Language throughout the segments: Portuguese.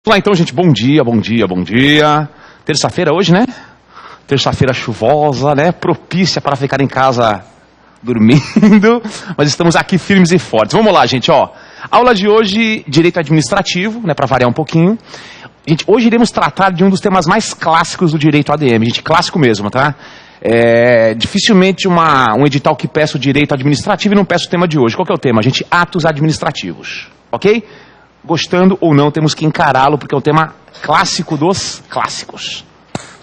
Vamos lá então, gente, bom dia, bom dia, bom dia. Terça-feira hoje, né? Terça-feira chuvosa, né? Propícia para ficar em casa dormindo, mas estamos aqui firmes e fortes. Vamos lá, gente, ó. Aula de hoje, direito administrativo, né? Para variar um pouquinho. Gente, hoje iremos tratar de um dos temas mais clássicos do direito ADM, gente, clássico mesmo, tá? Dificilmente um edital que peça o direito administrativo e não peça o tema de hoje. Qual que é o tema, gente? Atos administrativos, ok? Gostando ou não, temos que encará-lo, porque é um tema clássico dos clássicos.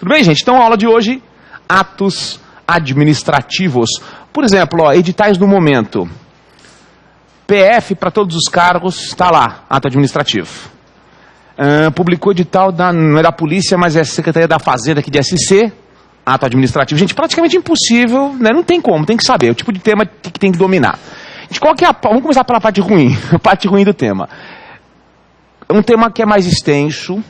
Tudo bem, gente? Então, a aula de hoje, atos administrativos. Por exemplo, ó, editais do momento. PF para todos os cargos, está lá, ato administrativo. Publicou edital, não é da polícia, mas é Secretaria da Fazenda aqui de SC, ato administrativo. Gente, praticamente impossível, né? Não tem como, tem que saber, é o tipo de tema que tem que dominar. Gente, qual que é vamos começar pela parte ruim, a parte ruim do tema. É um tema que é mais extenso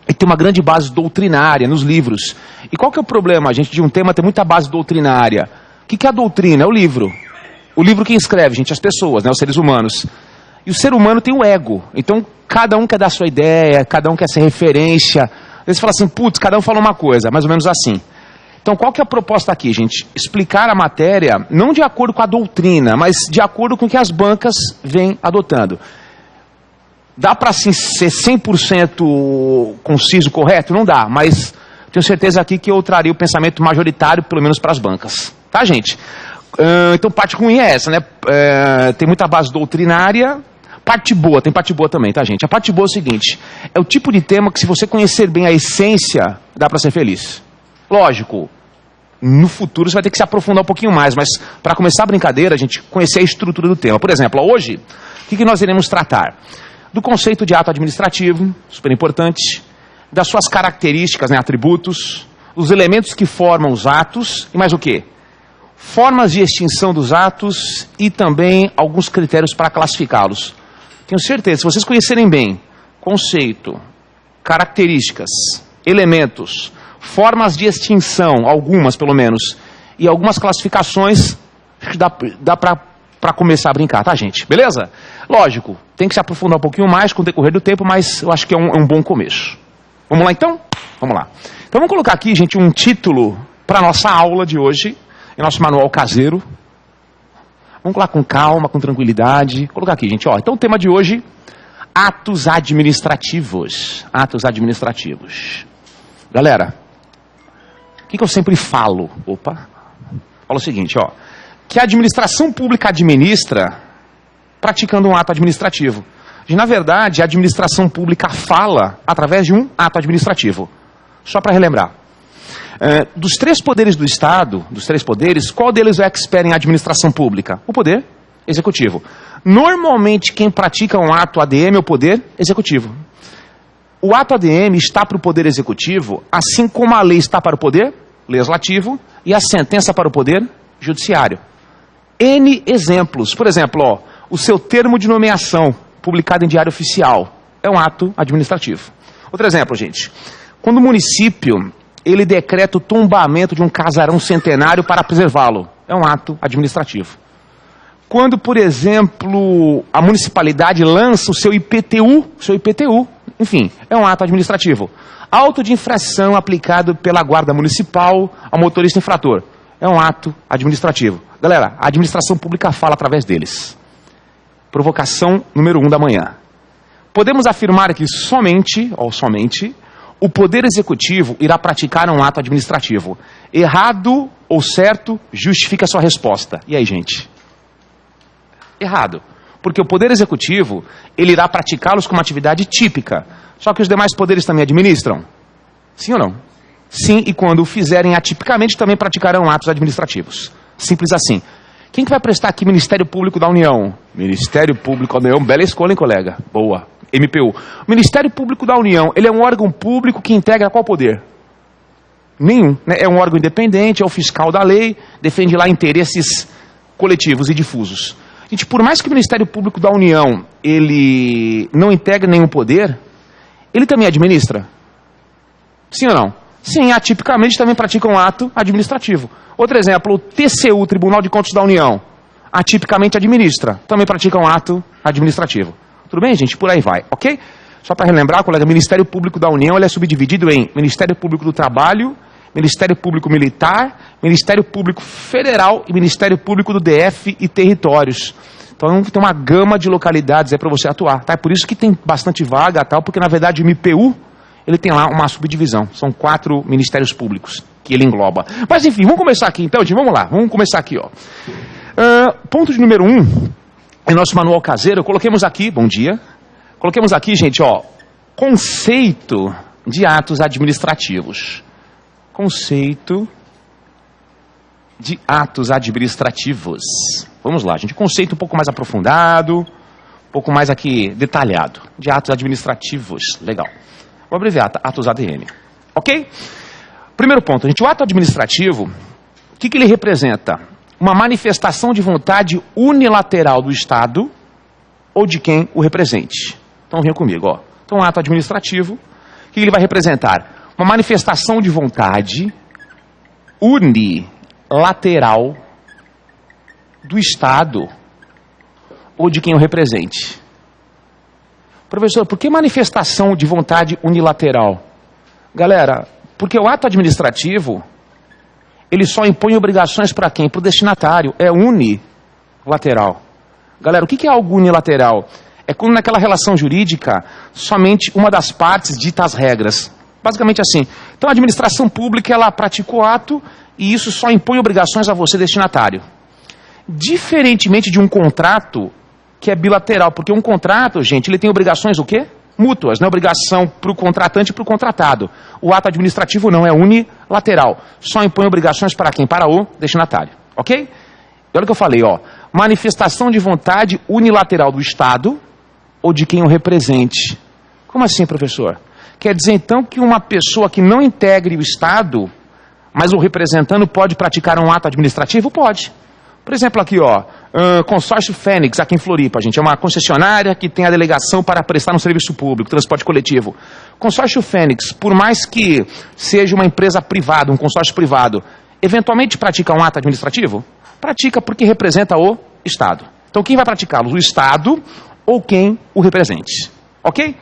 e tem uma grande base doutrinária nos livros. E qual que é o problema, gente, de um tema ter muita base doutrinária? O que é a doutrina? É o livro. O livro quem escreve, gente, as pessoas, né, os seres humanos. E o ser humano tem o ego. Então, cada um quer dar sua ideia, cada um quer ser referência. Às vezes fala assim, putz, cada um fala uma coisa, mais ou menos assim. Então, qual que é a proposta aqui, gente? Explicar a matéria, não de acordo com a doutrina, mas de acordo com o que as bancas vêm adotando. Dá para assim, ser 100% conciso, correto? Não dá, mas tenho certeza aqui que eu traria o pensamento majoritário, pelo menos para as bancas. Tá, gente? Então, parte ruim é essa, né? Tem muita base doutrinária. Parte boa, tem parte boa também, tá, gente? A parte boa é o seguinte, é o tipo de tema que se você conhecer bem a essência, dá para ser feliz. Lógico, no futuro você vai ter que se aprofundar um pouquinho mais, mas para começar a brincadeira, a gente conhecer a estrutura do tema. Por exemplo, hoje, o que nós iremos tratar? Do conceito de ato administrativo, super importante, das suas características, né, atributos, os elementos que formam os atos, e mais o quê? Formas de extinção dos atos e também alguns critérios para classificá-los. Tenho certeza, se vocês conhecerem bem conceito, características, elementos, formas de extinção, algumas pelo menos, e algumas classificações, dá para começar a brincar, tá, gente? Beleza? Lógico, tem que se aprofundar um pouquinho mais com o decorrer do tempo, mas eu acho que é um bom começo. Vamos lá, então? Vamos lá. Então, vamos colocar aqui, gente, um título para a nossa aula de hoje, em nosso manual caseiro. Vamos colocar com calma, com tranquilidade. Vou colocar aqui, gente, ó. Então, o tema de hoje, atos administrativos. Atos administrativos. Galera, o que eu sempre falo? Falo o seguinte, ó. Que a administração pública administra praticando um ato administrativo. E, na verdade, a administração pública fala através de um ato administrativo. Só para relembrar. Dos três poderes do Estado, qual deles é expert em administração pública? O poder executivo. Normalmente, quem pratica um ato ADM é o poder executivo. O ato ADM está para o poder executivo, assim como a lei está para o poder legislativo e a sentença para o poder judiciário. N exemplos. Por exemplo, ó, o seu termo de nomeação, publicado em diário oficial, é um ato administrativo. Outro exemplo, gente. Quando o município ele decreta o tombamento de um casarão centenário para preservá-lo, é um ato administrativo. Quando, por exemplo, a municipalidade lança o seu IPTU, enfim, é um ato administrativo. Auto de infração aplicado pela guarda municipal ao motorista infrator, é um ato administrativo. Galera, a administração pública fala através deles. Provocação número 1 da manhã. Podemos afirmar que somente o poder executivo irá praticar um ato administrativo. Errado ou certo, justifica a sua resposta. E aí, gente? Errado. Porque o poder executivo, ele irá praticá-los como atividade típica. Só que os demais poderes também administram? Sim ou não? Sim, e quando o fizerem atipicamente, também praticarão atos administrativos. Simples assim. Quem que vai prestar aqui Ministério Público da União? Ministério Público da União, bela escolha, hein, colega? Boa. MPU. O Ministério Público da União, ele é um órgão público que integra qual poder? Nenhum. Né? É um órgão independente, é o fiscal da lei, defende lá interesses coletivos e difusos. Gente, por mais que o Ministério Público da União, ele não integra nenhum poder, ele também administra? Sim ou não? Sim, atipicamente também pratica um ato administrativo. Outro exemplo, o TCU, Tribunal de Contas da União, atipicamente administra, também pratica um ato administrativo. Tudo bem, gente? Por aí vai, ok? Só para relembrar, colega, o Ministério Público da União ele é subdividido em Ministério Público do Trabalho, Ministério Público Militar, Ministério Público Federal e Ministério Público do DF e territórios. Então tem uma gama de localidades para você atuar. Tá? É por isso que tem bastante vaga, tal, porque na verdade o MPU ele tem lá uma subdivisão. São 4 ministérios públicos que ele engloba. Mas enfim, vamos começar aqui então, gente. Vamos lá, vamos começar aqui. Ó. Ponto de número 1, em nosso manual caseiro, coloquemos aqui, bom dia, coloquemos aqui, gente, ó, conceito de atos administrativos. Conceito de atos administrativos. Vamos lá, gente. Conceito um pouco mais aprofundado, um pouco mais aqui detalhado. De atos administrativos. Legal. Vou abreviar, atos ADM. Ok? Primeiro ponto, gente. O ato administrativo, o que ele representa? Uma manifestação de vontade unilateral do Estado ou de quem o represente. Então, venha comigo, ó. Então, o ato administrativo, o que ele vai representar? Uma manifestação de vontade unilateral do Estado ou de quem o represente. Professor, por que manifestação de vontade unilateral? Galera, porque o ato administrativo, ele só impõe obrigações para quem? Para o destinatário. É unilateral. Galera, o que é algo unilateral? É quando naquela relação jurídica, somente uma das partes dita as regras. Basicamente assim. Então a administração pública, ela pratica o ato e isso só impõe obrigações a você, destinatário. Diferentemente de um contrato que é bilateral, porque um contrato, gente, ele tem obrigações o quê? Mútuas, né? Obrigação para o contratante e para o contratado. O ato administrativo não, é unilateral. Só impõe obrigações para quem? Para o destinatário. Ok? E olha o que eu falei, ó. Manifestação de vontade unilateral do Estado ou de quem o represente. Como assim, professor? Quer dizer, então, que uma pessoa que não integre o Estado, mas o representando, pode praticar um ato administrativo? Pode. Por exemplo, aqui, ó, consórcio Fênix, aqui em Floripa, gente, é uma concessionária que tem a delegação para prestar um serviço público, transporte coletivo. Consórcio Fênix, por mais que seja uma empresa privada, um consórcio privado, eventualmente pratica um ato administrativo? Pratica porque representa o Estado. Então, quem vai praticá-los? O Estado ou quem o represente. Ok?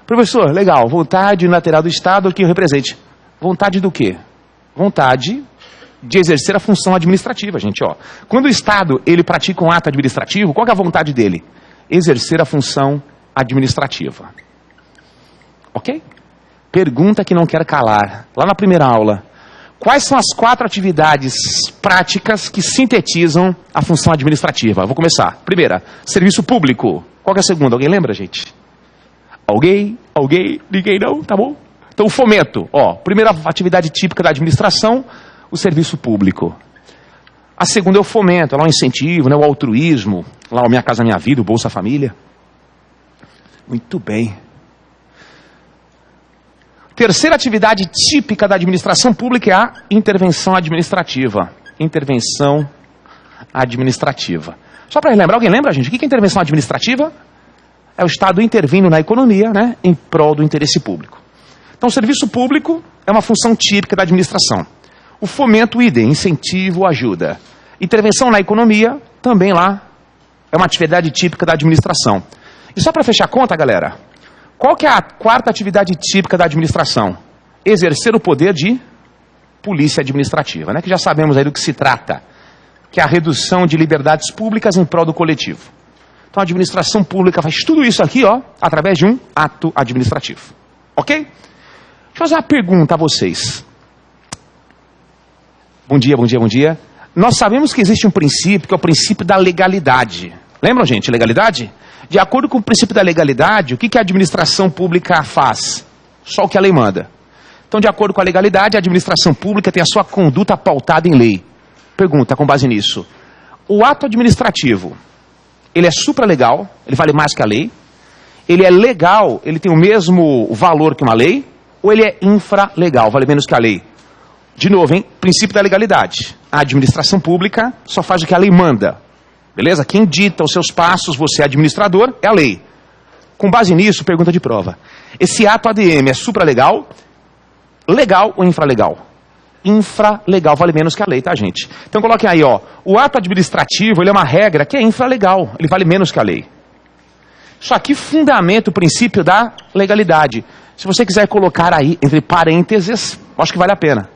Professor, legal, vontade unilateral do Estado ou quem o represente. Vontade do quê? Vontade de exercer a função administrativa, gente, ó. Quando o Estado, ele pratica um ato administrativo, qual que é a vontade dele? Exercer a função administrativa. Ok? Pergunta que não quer calar. Lá na primeira aula, quais são as 4 atividades práticas que sintetizam a função administrativa? Eu vou começar. Primeira, serviço público. Qual que é a segunda? Alguém lembra, gente? Alguém? Ninguém não? Tá bom? Então, o fomento. Ó, primeira atividade típica da administração, o serviço público. A segunda é o fomento, é lá o incentivo, né, o altruísmo, lá o Minha Casa Minha Vida, o Bolsa Família. Muito bem. Terceira atividade típica da administração pública é a intervenção administrativa. Intervenção administrativa. Só para relembrar, alguém lembra, gente? O que é intervenção administrativa? É o Estado intervindo na economia, né, em prol do interesse público. Então, o serviço público é uma função típica da administração. O fomento, idem, incentivo, ajuda. Intervenção na economia, também lá, é uma atividade típica da administração. E só para fechar a conta, galera, qual que é a 4ª atividade típica da administração? Exercer o poder de polícia administrativa, né? Que já sabemos aí do que se trata, que é a redução de liberdades públicas em prol do coletivo. Então a administração pública faz tudo isso aqui, ó, através de um ato administrativo. Ok? Deixa eu fazer uma pergunta a vocês. Bom dia. Nós sabemos que existe um princípio, que é o princípio da legalidade. Lembram, gente, legalidade? De acordo com o princípio da legalidade, o que a administração pública faz? Só o que a lei manda. Então, de acordo com a legalidade, a administração pública tem a sua conduta pautada em lei. Pergunta, com base nisso. O ato administrativo, ele é supralegal, ele vale mais que a lei? Ele é legal, ele tem o mesmo valor que uma lei? Ou ele é infralegal, vale menos que a lei? De novo, hein? Princípio da legalidade. A administração pública só faz o que a lei manda. Beleza? Quem dita os seus passos, você é administrador, é a lei. Com base nisso, pergunta de prova. Esse ato ADM é supralegal, legal ou infralegal? Infralegal, vale menos que a lei, tá, gente? Então coloquem aí, ó. O ato administrativo, ele é uma regra que é infralegal. Ele vale menos que a lei. Isso aqui fundamenta o princípio da legalidade. Se você quiser colocar aí, entre parênteses, acho que vale a pena.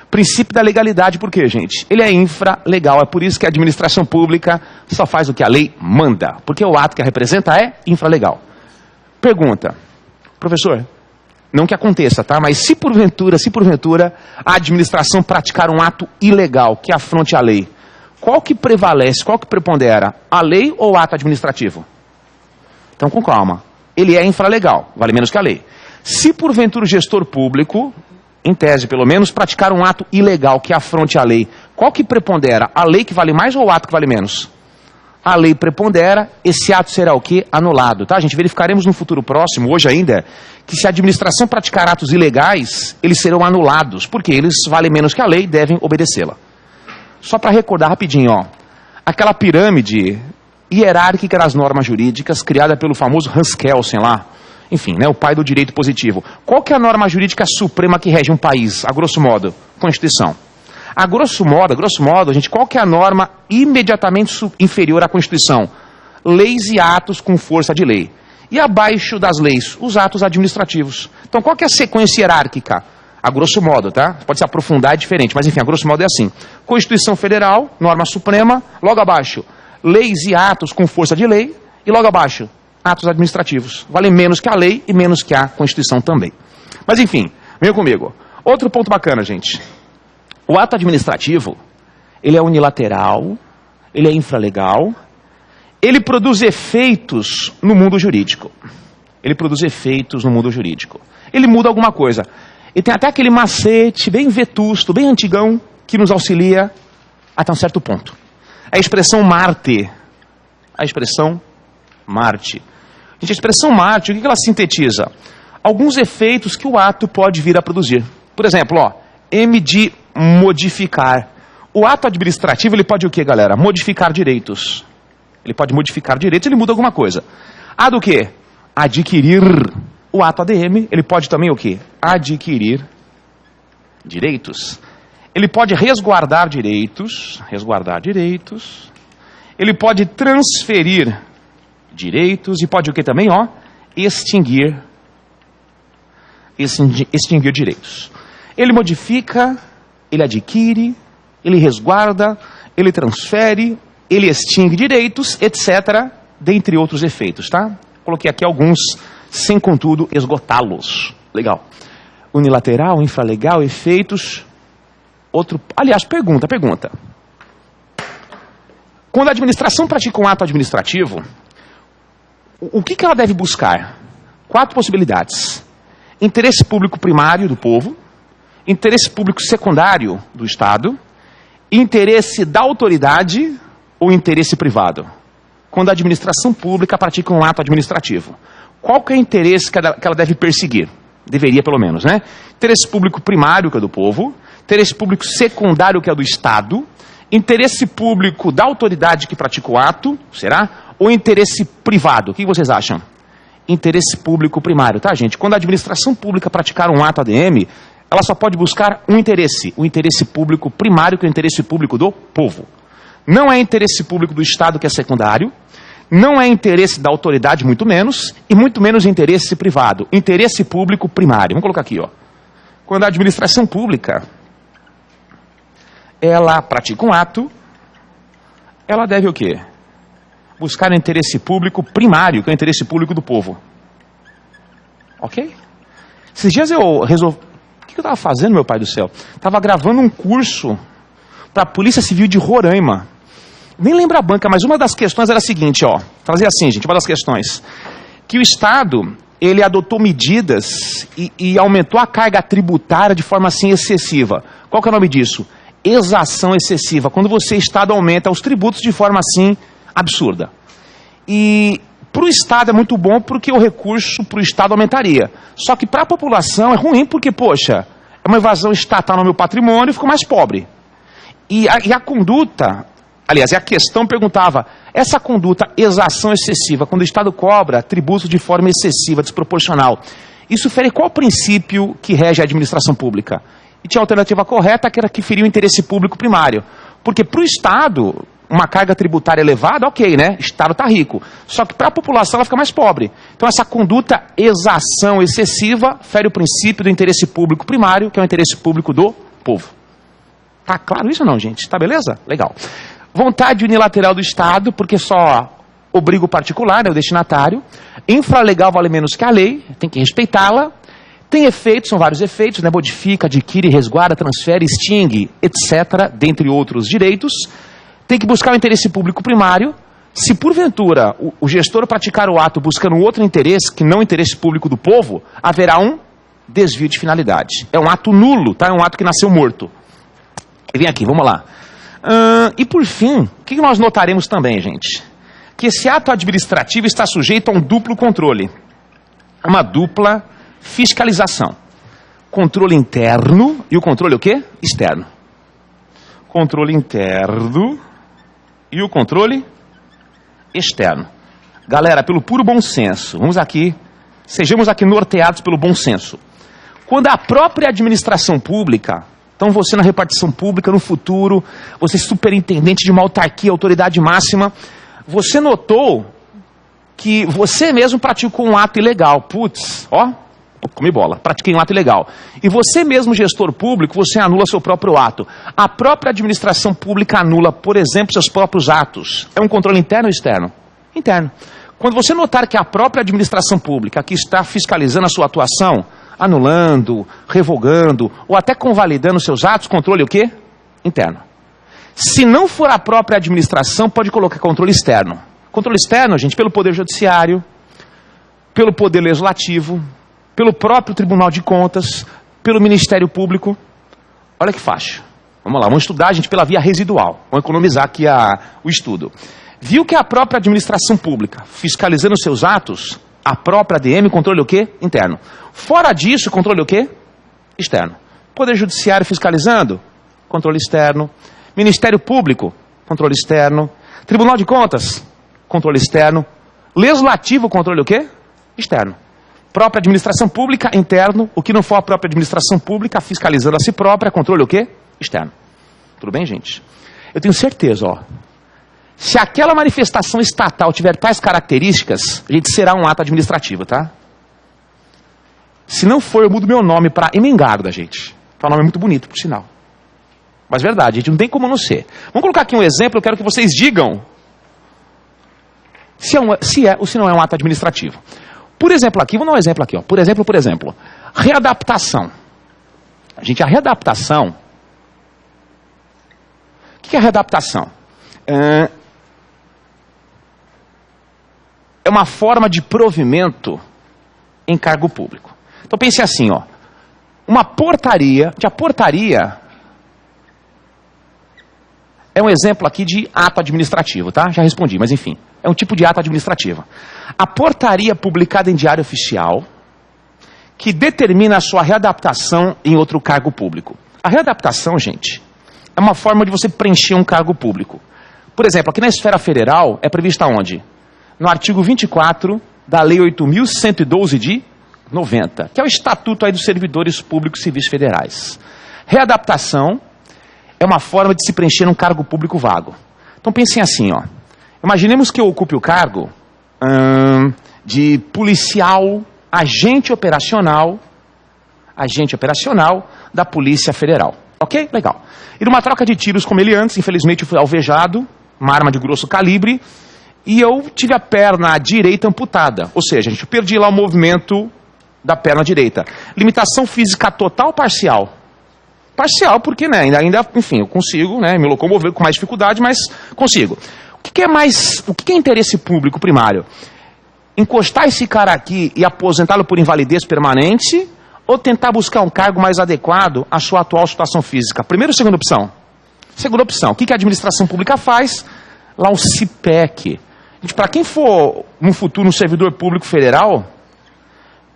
Princípio da legalidade, por quê, gente? Ele é infralegal, é por isso que a administração pública só faz o que a lei manda. Porque o ato que a representa é infralegal. Pergunta, professor, não que aconteça, tá? Mas se porventura, a administração praticar um ato ilegal que afronte a lei, qual que prevalece, qual que prepondera? A lei ou o ato administrativo? Então, com calma. Ele é infralegal, vale menos que a lei. Se porventura o gestor público, em tese pelo menos, praticar um ato ilegal que afronte a lei, qual que prepondera? A lei que vale mais ou o ato que vale menos? A lei prepondera, esse ato será o quê? Anulado, tá? A gente verificaremos no futuro próximo, hoje ainda, que se a administração praticar atos ilegais, eles serão anulados, porque eles valem menos que a lei e devem obedecê-la. Só para recordar rapidinho, ó, aquela pirâmide hierárquica das normas jurídicas, criada pelo famoso Hans Kelsen lá, enfim, né, o pai do direito positivo. Qual que é a norma jurídica suprema que rege um país, a grosso modo? Constituição. A grosso modo, gente, qual que é a norma imediatamente inferior à Constituição? Leis e atos com força de lei. E abaixo das leis, os atos administrativos. Então, qual que é a sequência hierárquica? A grosso modo, tá? Pode se aprofundar, é diferente, mas enfim, a grosso modo é assim. Constituição Federal, norma suprema, logo abaixo, leis e atos com força de lei, e logo abaixo, atos administrativos. Valem menos que a lei e menos que a Constituição também. Mas enfim, venha comigo. Outro ponto bacana, gente. O ato administrativo, ele é unilateral, ele é infralegal, ele produz efeitos no mundo jurídico. Ele produz efeitos no mundo jurídico. Ele muda alguma coisa. E tem até aquele macete bem vetusto, bem antigão, que nos auxilia até um certo ponto. A expressão Marte. A expressão Marte. Gente, a expressão Marte, o que ela sintetiza? Alguns efeitos que o ato pode vir a produzir. Por exemplo, ó, M de modificar. O ato administrativo, ele pode o que, galera? Modificar direitos. Ele pode modificar direitos, ele muda alguma coisa. A do que? Adquirir. O ato ADM, ele pode também o que? Adquirir direitos. Ele pode resguardar direitos. Resguardar direitos. Ele pode transferir direitos e pode o que também, ó? Extinguir direitos. Ele modifica, ele adquire, ele resguarda, ele transfere, ele extingue direitos, etc., dentre outros efeitos, tá? Coloquei aqui alguns, sem contudo esgotá-los. Legal. Unilateral, infralegal, efeitos. Outro. Aliás, pergunta. Quando a administração pratica um ato administrativo, o que ela deve buscar? 4 possibilidades. Interesse público primário do povo, interesse público secundário do Estado, interesse da autoridade ou interesse privado. Quando a administração pública pratica um ato administrativo, qual que é o interesse que ela deve perseguir? Deveria, pelo menos, né? Interesse público primário, que é do povo, interesse público secundário, que é do Estado, interesse público da autoridade que pratica o ato, será? Ou interesse privado? O que vocês acham? Interesse público primário, tá, gente? Quando a administração pública praticar um ato ADM, ela só pode buscar um interesse, o interesse público primário, que é o interesse público do povo. Não é interesse público do Estado, que é secundário, não é interesse da autoridade, muito menos, e muito menos interesse privado. Interesse público primário. Vamos colocar aqui, ó. Quando a administração pública, ela pratica um ato, ela deve o quê? Buscar o interesse público primário, que é o interesse público do povo. Ok? Esses dias eu resolvi... O que eu estava fazendo, meu pai do céu? Estava gravando um curso para a Polícia Civil de Roraima. Nem lembro a banca, mas uma das questões era a seguinte, ó. Fazia assim, gente, uma das questões. Que o Estado, ele adotou medidas e aumentou a carga tributária de forma assim excessiva. Qual que é o nome disso? Exação excessiva. Quando você, Estado, aumenta os tributos de forma assim absurda. E para o Estado é muito bom porque o recurso para o Estado aumentaria. Só que para a população é ruim porque, poxa, é uma evasão estatal no meu patrimônio e fico mais pobre. E a conduta, aliás, a questão perguntava, essa conduta, exação excessiva, quando o Estado cobra tributos de forma excessiva, desproporcional, isso fere qual princípio que rege a administração pública? E tinha a alternativa correta, que era que feria o interesse público primário. Porque para o Estado, uma carga tributária elevada, ok, né? O Estado está rico. Só que para a população ela fica mais pobre. Então essa conduta exação excessiva fere o princípio do interesse público primário, que é o interesse público do povo. Tá claro isso ou não, gente? Tá beleza? Legal. Vontade unilateral do Estado, porque só obriga o particular, né, o destinatário. Infralegal vale menos que a lei, tem que respeitá-la. Tem efeitos, são vários efeitos, né? Modifica, adquire, resguarda, transfere, extingue, etc., dentre outros direitos. Tem que buscar o interesse público primário. Se porventura o gestor praticar o ato buscando outro interesse, que não o interesse público do povo, haverá um desvio de finalidade. É um ato nulo, tá? É um ato que nasceu morto. E vem aqui, vamos lá. E por fim, o que nós notaremos também, gente? Que esse ato administrativo está sujeito a um duplo controle. Uma dupla fiscalização. Controle interno e o controle o quê? Externo. Controle interno e o controle externo. Galera, pelo puro bom senso, sejamos aqui norteados pelo bom senso. Quando a própria administração pública, então você na repartição pública no futuro, você superintendente de uma autarquia, autoridade máxima, você notou que você mesmo praticou um ato ilegal. Putz, ó, comi bola, pratiquei um ato ilegal. E você mesmo, gestor público, você anula seu próprio ato. A própria administração pública anula, por exemplo, seus próprios atos. É um controle interno ou externo? Interno. Quando você notar que a própria administração pública que está fiscalizando a sua atuação, anulando, revogando ou até convalidando seus atos, controle o quê? Interno. Se não for a própria administração, pode colocar controle externo. Controle externo, gente, pelo Poder Judiciário, pelo Poder Legislativo, pelo próprio Tribunal de Contas, pelo Ministério Público. Olha que fácil. Vamos lá, vamos estudar, gente, pela via residual. Vamos economizar aqui o estudo. Viu que a própria administração pública, fiscalizando seus atos, a própria ADM, controle o quê? Interno. Fora disso, controle o quê? Externo. Poder Judiciário fiscalizando, controle externo. Ministério Público, controle externo. Tribunal de Contas, controle externo. Legislativo, controle o quê? Externo. Própria administração pública, interno. O que não for a própria administração pública, fiscalizando a si própria, controle o quê? Externo. Tudo bem, gente? Eu tenho certeza, ó. Se aquela manifestação estatal tiver tais características, a gente será um ato administrativo, tá? Se não for, eu mudo meu nome para Emengarda, gente. Que é um nome muito bonito, por sinal. Mas verdade, a gente não tem como não ser. Vamos colocar aqui um exemplo, eu quero que vocês digam se é ou se não é um ato administrativo. Por exemplo aqui, vamos dar um exemplo aqui, ó. Por exemplo, readaptação. Gente, a readaptação... O que é readaptação? É uma forma de provimento em cargo público. Então pense assim, ó. Uma portaria, a portaria é um exemplo aqui de ato administrativo, tá? Já respondi, mas enfim, é um tipo de ato administrativo. A portaria publicada em diário oficial que determina a sua readaptação em outro cargo público. A readaptação, gente, é uma forma de você preencher um cargo público. Por exemplo, aqui na esfera federal é prevista onde? No artigo 24 da Lei 8.112 de 90, que é o Estatuto aí dos Servidores Públicos Civis Federais. Readaptação é uma forma de se preencher um cargo público vago. Então pensem assim, ó. Imaginemos que eu ocupe o cargo de policial, agente operacional da Polícia Federal. Ok? Legal. E numa troca de tiros com ele antes, infelizmente eu fui alvejado, uma arma de grosso calibre, e eu tive a perna direita amputada. Ou seja, eu perdi lá o movimento da perna direita. Limitação física total ou parcial? Parcial, porque, né, ainda, enfim, eu consigo, né, me locomover com mais dificuldade, mas consigo. O que é interesse público primário? Encostar esse cara aqui e aposentá-lo por invalidez permanente ou tentar buscar um cargo mais adequado à sua atual situação física? Primeira ou segunda opção? Segunda opção. O que a administração pública faz? Lá o CIPEC. Para quem for, no futuro, um servidor público federal,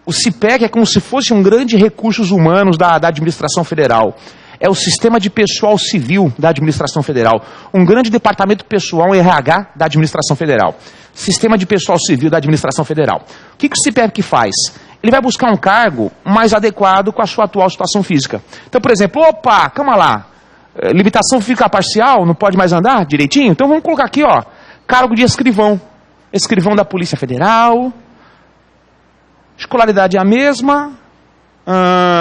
o CIPEC é como se fosse um grande recursos humanos da administração federal. É o sistema de pessoal civil da administração federal. Um grande departamento pessoal em RH da administração federal. Sistema de pessoal civil da administração federal. O que o CIPEC faz? Ele vai buscar um cargo mais adequado com a sua atual situação física. Então, por exemplo, opa, calma lá. Limitação fica parcial, não pode mais andar direitinho? Então vamos colocar aqui, ó, cargo de escrivão. Escrivão da Polícia Federal, escolaridade é a mesma,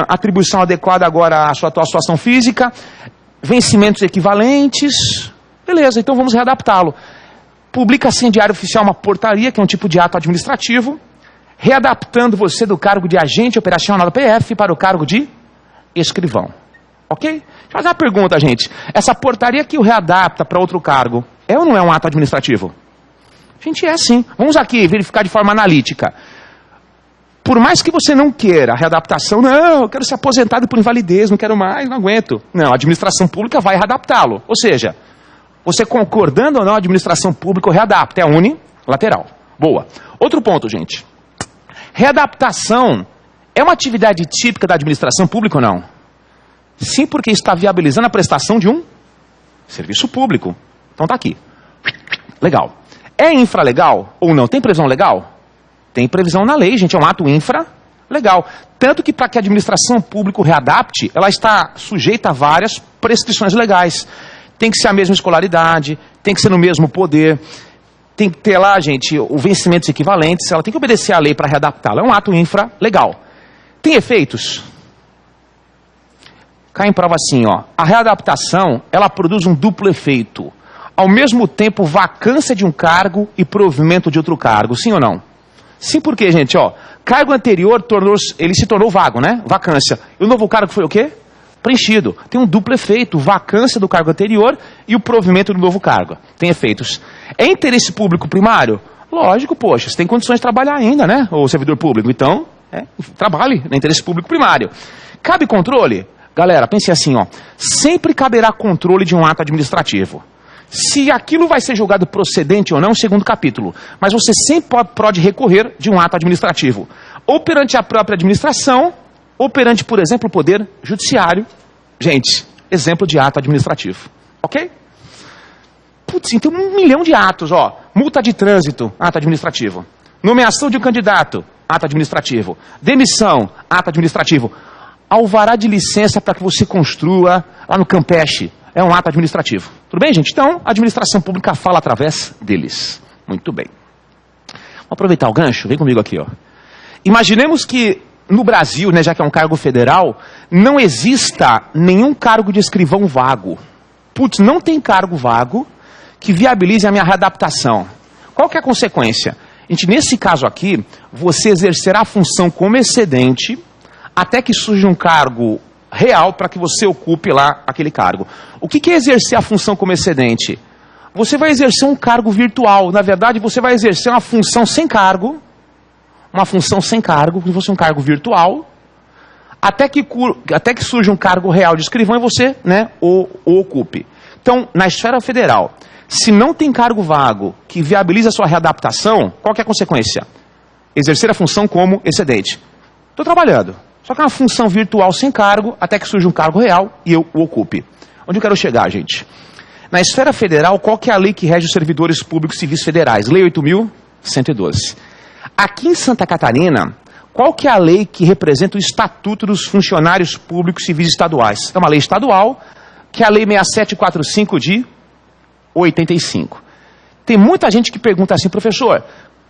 atribuição adequada agora à sua atual situação física, vencimentos equivalentes, beleza, então vamos readaptá-lo. Publica-se em Diário Oficial uma portaria, que é um tipo de ato administrativo, readaptando você do cargo de agente operacional da PF para o cargo de escrivão. Ok? Deixa eu fazer uma pergunta, gente. Essa portaria que o readapta para outro cargo, é ou não é um ato administrativo? Gente, é sim. Vamos aqui verificar de forma analítica. Por mais que você não queira a readaptação, não, eu quero ser aposentado por invalidez, não quero mais, não aguento. Não, a administração pública vai readaptá-lo. Ou seja, você concordando ou não, a administração pública readapta, é unilateral. Boa. Outro ponto, gente. Readaptação é uma atividade típica da administração pública ou não? Sim, porque está viabilizando a prestação de um serviço público. Então tá aqui. Legal. É infralegal ou não? Tem previsão legal? Tem previsão na lei, gente. É um ato infralegal. Tanto que para que a administração pública readapte, ela está sujeita a várias prescrições legais. Tem que ser a mesma escolaridade, tem que ser no mesmo poder, tem que ter lá, gente, o vencimentos equivalentes, ela tem que obedecer à lei para readaptá-la. É um ato infralegal. Tem efeitos? Cai em prova assim, ó. A readaptação, ela produz um duplo efeito. Ao mesmo tempo, vacância de um cargo e provimento de outro cargo. Sim ou não? Sim, porque, gente, ó. Cargo anterior, ele se tornou vago, né? Vacância. E o novo cargo foi o quê? Preenchido. Tem um duplo efeito. Vacância do cargo anterior e o provimento do novo cargo. Tem efeitos. É interesse público primário? Lógico, poxa. Você tem condições de trabalhar ainda, né? O servidor público. Então, trabalhe no interesse público primário. Cabe controle? Galera, pense assim, ó. Sempre caberá controle de um ato administrativo. Se aquilo vai ser julgado procedente ou não, segundo capítulo. Mas você sempre pode recorrer de um ato administrativo. Ou perante a própria administração, ou perante, por exemplo, o Poder Judiciário. Gente, exemplo de ato administrativo. Ok? Putz, tem 1 milhão de atos, ó. Multa de trânsito, ato administrativo. Nomeação de um candidato, ato administrativo. Demissão, ato administrativo. Alvará de licença para que você construa lá no Campeche. É um ato administrativo. Tudo bem, gente? Então, a administração pública fala através deles. Muito bem. Vamos aproveitar o gancho? Vem comigo aqui, ó. Imaginemos que no Brasil, né, já que é um cargo federal, não exista nenhum cargo de escrivão vago. Putz, não tem cargo vago que viabilize a minha readaptação. Qual que é a consequência? Gente, nesse caso aqui, você exercerá a função como excedente até que surja um cargo real para que você ocupe lá aquele cargo. O que é exercer a função como excedente? Você vai exercer um cargo virtual. Na verdade, você vai exercer uma função sem cargo, como se fosse um cargo virtual, até que surja um cargo real de escrivão e você, né, o ocupe. Então, na esfera federal, se não tem cargo vago que viabiliza a sua readaptação, qual que é a consequência? Exercer a função como excedente. Estou trabalhando. Só que é uma função virtual sem cargo, até que surja um cargo real e eu o ocupe. Onde eu quero chegar, gente? Na esfera federal, qual que é a lei que rege os servidores públicos civis federais? Lei 8.112. Aqui em Santa Catarina, qual que é a lei que representa o Estatuto dos Funcionários Públicos Civis Estaduais? É uma lei estadual, que é a Lei 6745 de 85. Tem muita gente que pergunta assim, professor,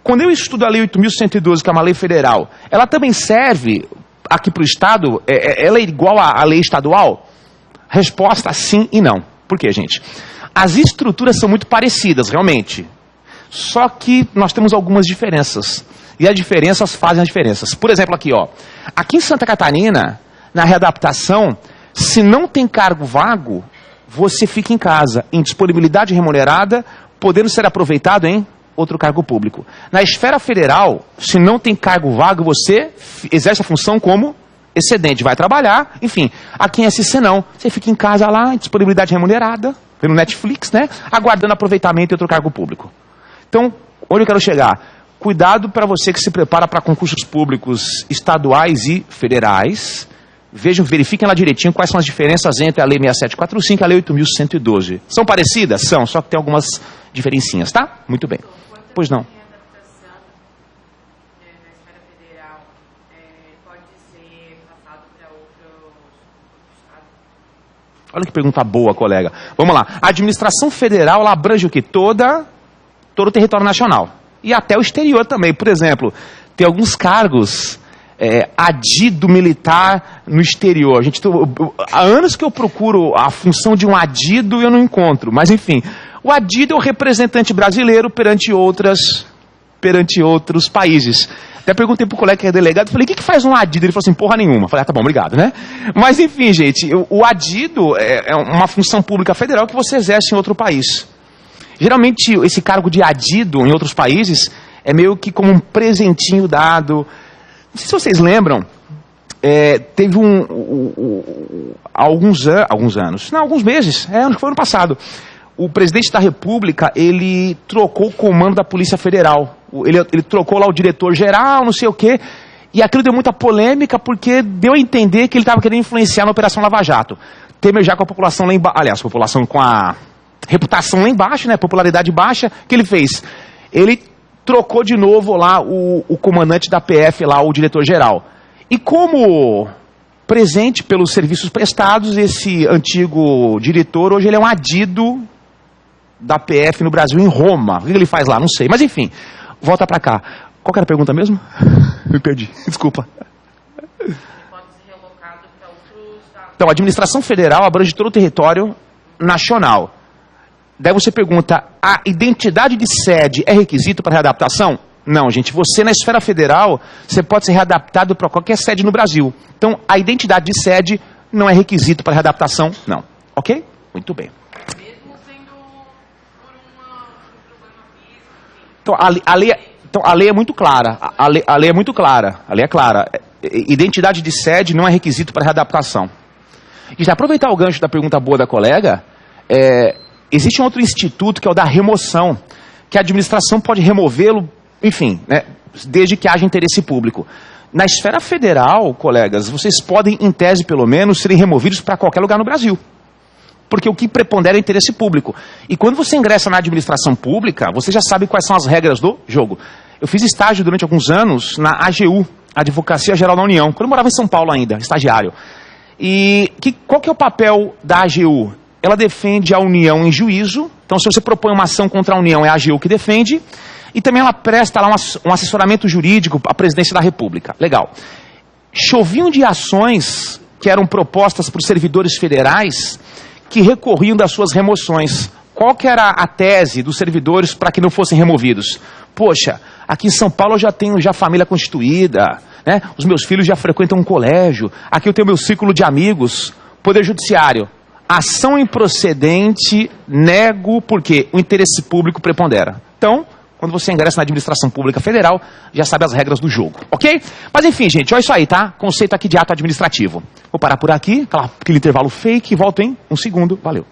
quando eu estudo a Lei 8.112, que é uma lei federal, ela também serve aqui para o Estado, ela é igual à lei estadual? Resposta, sim e não. Por quê, gente? As estruturas são muito parecidas, realmente. Só que nós temos algumas diferenças. E as diferenças fazem as diferenças. Por exemplo, aqui, ó. Aqui em Santa Catarina, na readaptação, se não tem cargo vago, você fica em casa, em disponibilidade remunerada, podendo ser aproveitado em outro cargo público. Na esfera federal, se não tem cargo vago, você exerce a função como excedente, vai trabalhar, enfim. Aqui em SC não, você fica em casa lá, em disponibilidade remunerada, vendo Netflix, né, aguardando aproveitamento em outro cargo público. Então, onde eu quero chegar? Cuidado para você que se prepara para concursos públicos estaduais e federais. Verifiquem lá direitinho quais são as diferenças entre a Lei 6745 e a Lei 8.112. São parecidas? São, só que tem algumas diferencinhas, tá? Muito bem. Pois não. Readaptação na esfera federal pode ser passado para outro estado? Olha que pergunta boa, colega. Vamos lá. A administração federal, ela abrange o quê? Todo o território nacional. E até o exterior também. Por exemplo, tem alguns cargos adido militar no exterior. Há anos que eu procuro a função de um adido e eu não encontro. Mas, enfim, o adido é o representante brasileiro perante outros países. Até perguntei pro colega que é delegado, falei, o que faz um adido? Ele falou assim, porra nenhuma. Falei, tá bom, obrigado, né? Mas enfim, gente, o adido é uma função pública federal que você exerce em outro país. Geralmente, esse cargo de adido em outros países é meio que como um presentinho dado. Não sei se vocês lembram, teve alguns meses, acho que foi ano passado, o presidente da República, ele trocou o comando da Polícia Federal. Ele trocou lá o diretor-geral, não sei o quê, e aquilo deu muita polêmica porque deu a entender que ele estava querendo influenciar na Operação Lava Jato. Temer já com a população lá embaixo, aliás, população com a reputação lá embaixo, né, popularidade baixa, o que ele fez? Ele trocou de novo lá o comandante da PF, lá, o diretor-geral. E como presente pelos serviços prestados, esse antigo diretor, hoje ele é um adido da PF no Brasil, em Roma. O que ele faz lá? Não sei. Mas enfim, volta pra cá. Qual que era a pergunta mesmo? Me perdi. Desculpa. Ele pode ser relocado para outro estado. Então, a administração federal abrange todo o território nacional. Daí você pergunta, a identidade de sede é requisito para readaptação? Não, gente. Você, na esfera federal, você pode ser readaptado para qualquer sede no Brasil. Então, a identidade de sede não é requisito para readaptação, não. Ok? Muito bem. Então, a lei é muito clara. A lei é muito clara. A lei é clara. Identidade de sede não é requisito para readaptação. E já aproveitar o gancho da pergunta boa da colega, existe um outro instituto que é o da remoção, que a administração pode removê-lo, enfim, né, desde que haja interesse público. Na esfera federal, colegas, vocês podem, em tese pelo menos, serem removidos para qualquer lugar no Brasil. Porque o que prepondera é o interesse público. E quando você ingressa na administração pública, você já sabe quais são as regras do jogo. Eu fiz estágio durante alguns anos na AGU, Advocacia Geral da União, quando eu morava em São Paulo ainda, estagiário. E qual que é o papel da AGU? Ela defende a União em juízo. Então, se você propõe uma ação contra a União, é a AGU que defende. E também ela presta lá um assessoramento jurídico à presidência da República. Legal. Choviam de ações que eram propostas por servidores federais que recorriam das suas remoções. Qual que era a tese dos servidores para que não fossem removidos? Poxa, aqui em São Paulo eu já tenho família constituída, né? Os meus filhos já frequentam um colégio, aqui eu tenho meu círculo de amigos. Poder Judiciário, ação improcedente, nego, porque o interesse público prepondera. Então, quando você ingressa na administração pública federal, já sabe as regras do jogo, ok? Mas enfim, gente, olha isso aí, tá? Conceito aqui de ato administrativo. Vou parar por aqui, aquele intervalo fake, e volto em um segundo. Valeu.